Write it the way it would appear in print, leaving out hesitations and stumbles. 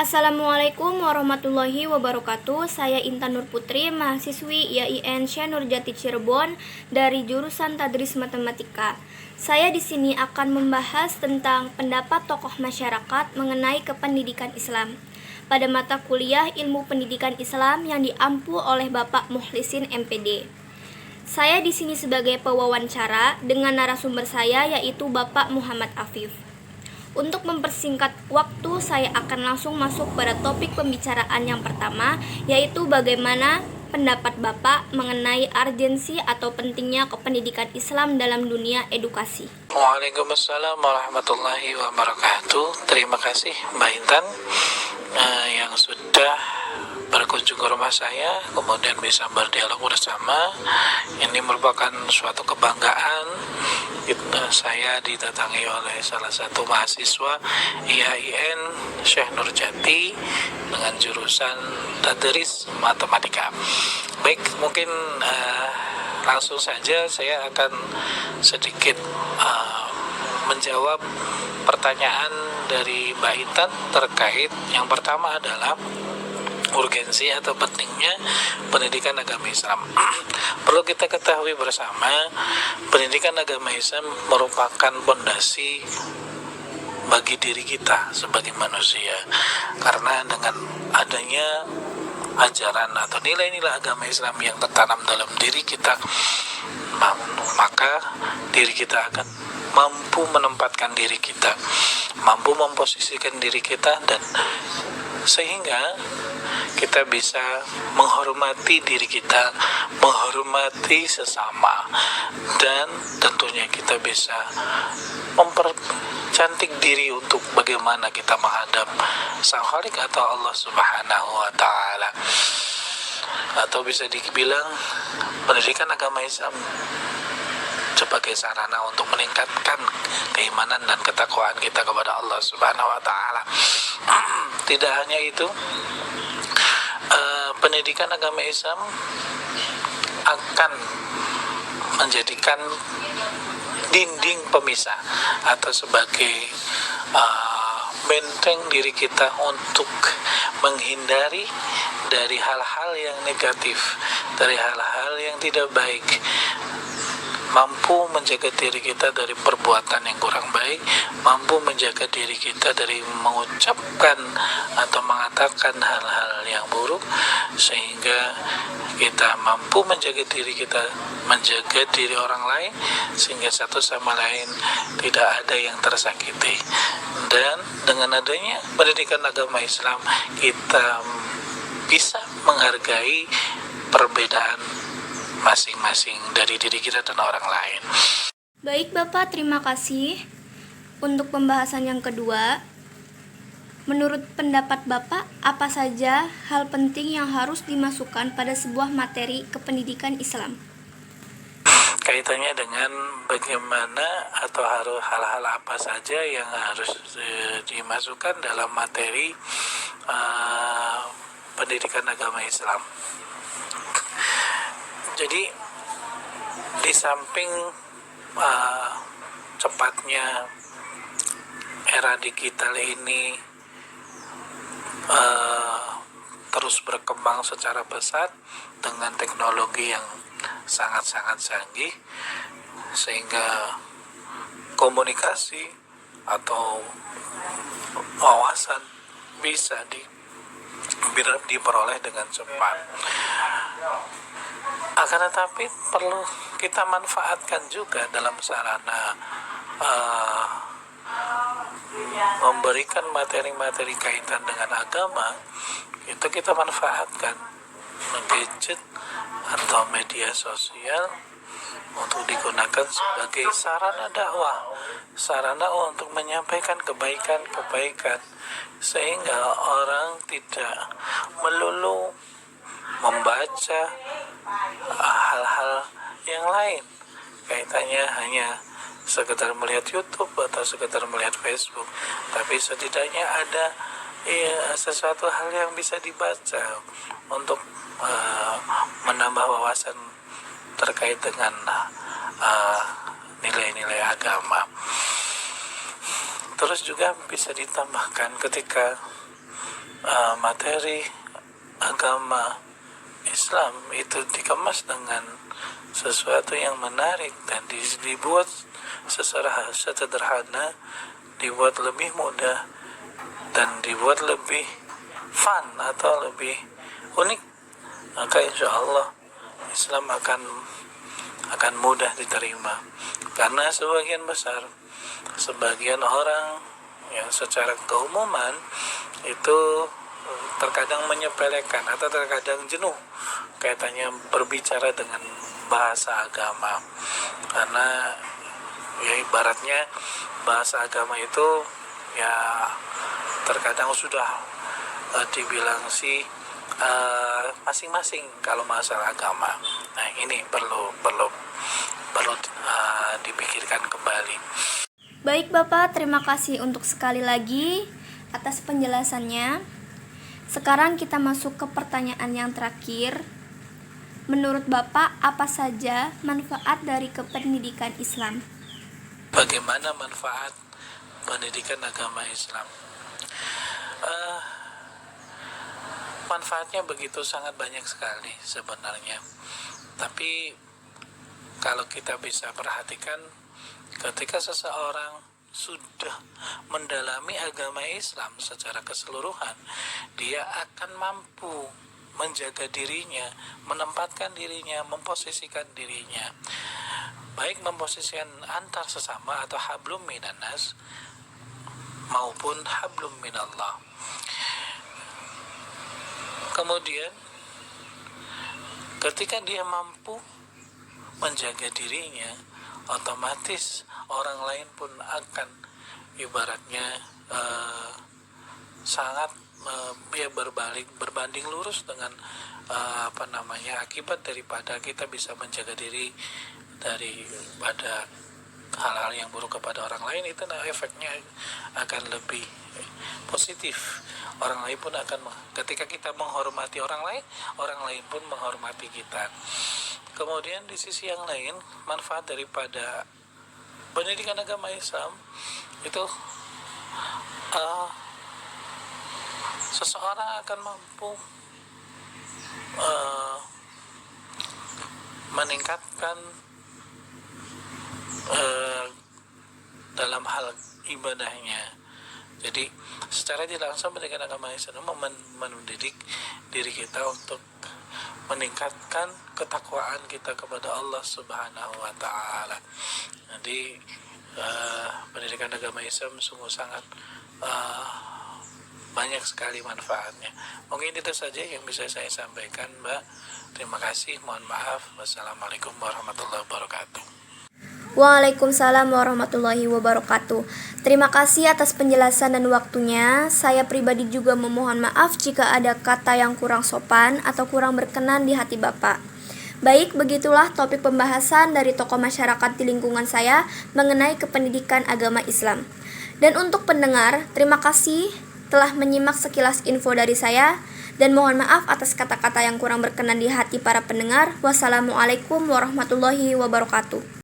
Assalamualaikum warahmatullahi wabarakatuh. Saya Intan Nur Putri, mahasiswi IAIN Syekh Nurjati Cirebon dari jurusan Tadris Matematika. Saya di sini akan membahas tentang pendapat tokoh masyarakat mengenai kependidikan Islam pada mata kuliah Ilmu Pendidikan Islam yang diampu oleh Bapak Mukhlisin MPD. Saya di sini sebagai pewawancara dengan narasumber saya yaitu Bapak Muhammad Afif. Untuk mempersingkat waktu, saya akan langsung masuk pada topik pembicaraan yang pertama, yaitu bagaimana pendapat Bapak mengenai urgensi atau pentingnya kependidikan Islam dalam dunia edukasi. Waalaikumsalam warahmatullahi wabarakatuh. Terima kasih Mbak Intan yang sudah berkunjung ke rumah saya, kemudian bisa berdialog bersama. Ini merupakan suatu kebanggaan. Saya didatangi oleh salah satu mahasiswa IAIN Syekh Nurjati dengan jurusan Tadris Matematika. Baik, mungkin langsung saja saya akan sedikit menjawab pertanyaan dari Mbak Intan terkait yang pertama adalah urgensi atau pentingnya pendidikan agama Islam. Perlu kita ketahui bersama, pendidikan agama Islam merupakan fondasi bagi diri kita sebagai manusia. Karena dengan adanya ajaran atau nilai-nilai agama Islam yang tertanam dalam diri kita, maka diri kita akan mampu menempatkan diri kita, mampu memposisikan diri kita, dan sehingga kita bisa menghormati diri kita, menghormati sesama, dan tentunya kita bisa mempercantik diri untuk bagaimana kita menghadap Sang Khalik atau Allah Subhanahu wa Ta'ala. Atau bisa dibilang pendidikan agama Islam sebagai sarana untuk meningkatkan keimanan dan ketakwaan kita kepada Allah Subhanahu wa Ta'ala. Tidak hanya itu, pendidikan agama Islam akan menjadikan dinding pemisah atau sebagai benteng diri kita untuk menghindari dari hal-hal yang negatif, dari hal-hal yang tidak baik, mampu menjaga diri kita dari perbuatan yang kurang baik, mampu menjaga diri kita dari mengucapkan atau mengatakan hal-hal yang buruk, sehingga kita mampu menjaga diri kita, menjaga diri orang lain, sehingga satu sama lain tidak ada yang tersakiti. Dan dengan adanya pendidikan agama Islam, kita bisa menghargai perbedaan masing-masing dari diri kita dan orang lain. Baik Bapak, terima kasih. Untuk pembahasan yang kedua, menurut pendapat Bapak, apa saja hal penting yang harus dimasukkan pada sebuah materi kependidikan Islam? Kaitannya dengan bagaimana atau hal-hal apa saja yang harus dimasukkan dalam materi pendidikan agama Islam. Jadi di samping cepatnya era digital ini terus berkembang secara pesat dengan teknologi yang sangat-sangat canggih, sehingga komunikasi atau wawasan bisa diperoleh dengan cepat. Akan tetapi perlu kita manfaatkan juga dalam sarana memberikan materi-materi kaitan dengan agama. Itu kita manfaatkan gadget atau media sosial untuk digunakan sebagai sarana dakwah, sarana untuk menyampaikan kebaikan-kebaikan, sehingga orang tidak melulu membaca hal-hal yang lain, kaitannya hanya sekedar melihat YouTube atau sekedar melihat Facebook, tapi setidaknya ada sesuatu hal yang bisa dibaca untuk menambah wawasan terkait dengan nilai-nilai agama. Terus juga bisa ditambahkan ketika materi agama Islam itu dikemas dengan sesuatu yang menarik dan dibuat secara sederhana, dibuat lebih mudah dan dibuat lebih fun atau lebih unik, maka insya Allah Islam akan mudah diterima. Karena sebagian orang yang secara keumuman itu terkadang menyepelekan atau terkadang jenuh kaitannya berbicara dengan bahasa agama, karena ya ibaratnya bahasa agama itu ya terkadang sudah dibilang sih masing-masing kalau masalah agama. Nah, ini perlu dipikirkan kembali. Baik Bapak, terima kasih untuk sekali lagi atas penjelasannya. Sekarang kita masuk ke pertanyaan yang terakhir. Menurut Bapak, apa saja manfaat dari kependidikan Islam? Bagaimana manfaat pendidikan agama Islam? Manfaatnya begitu sangat banyak sekali sebenarnya. Tapi kalau kita bisa perhatikan, ketika seseorang sudah mendalami agama Islam secara keseluruhan, dia akan mampu menjaga dirinya, menempatkan dirinya, memposisikan dirinya, baik memposisikan antar sesama atau hablum minannas maupun hablum minallah. Kemudian ketika dia mampu menjaga dirinya, otomatis orang lain pun akan ibaratnya sangat berbanding lurus dengan akibat daripada kita bisa menjaga diri daripada hal-hal yang buruk kepada orang lain. Itu efeknya akan lebih positif. Orang lain pun ketika kita menghormati orang lain pun menghormati kita. Kemudian di sisi yang lain, manfaat daripada pendidikan agama Islam itu seseorang akan mampu meningkatkan dalam hal ibadahnya. Jadi secara tidak langsung pendidikan agama Islam mendidik diri kita untuk meningkatkan ketakwaan kita kepada Allah Subhanahu wa Ta'ala. Jadi pendidikan agama Islam sungguh sangat banyak sekali manfaatnya. Mungkin itu saja yang bisa saya sampaikan, Mbak. Terima kasih, mohon maaf. Wassalamualaikum warahmatullahi wabarakatuh. Waalaikumsalam warahmatullahi wabarakatuh. Terima kasih atas penjelasan dan waktunya. Saya pribadi juga memohon maaf jika ada kata yang kurang sopan atau kurang berkenan di hati Bapak. Baik, begitulah topik pembahasan dari tokoh masyarakat di lingkungan saya mengenai kependidikan agama Islam. Dan untuk pendengar, terima kasih telah menyimak sekilas info dari saya dan mohon maaf atas kata-kata yang kurang berkenan di hati para pendengar. Wassalamualaikum warahmatullahi wabarakatuh.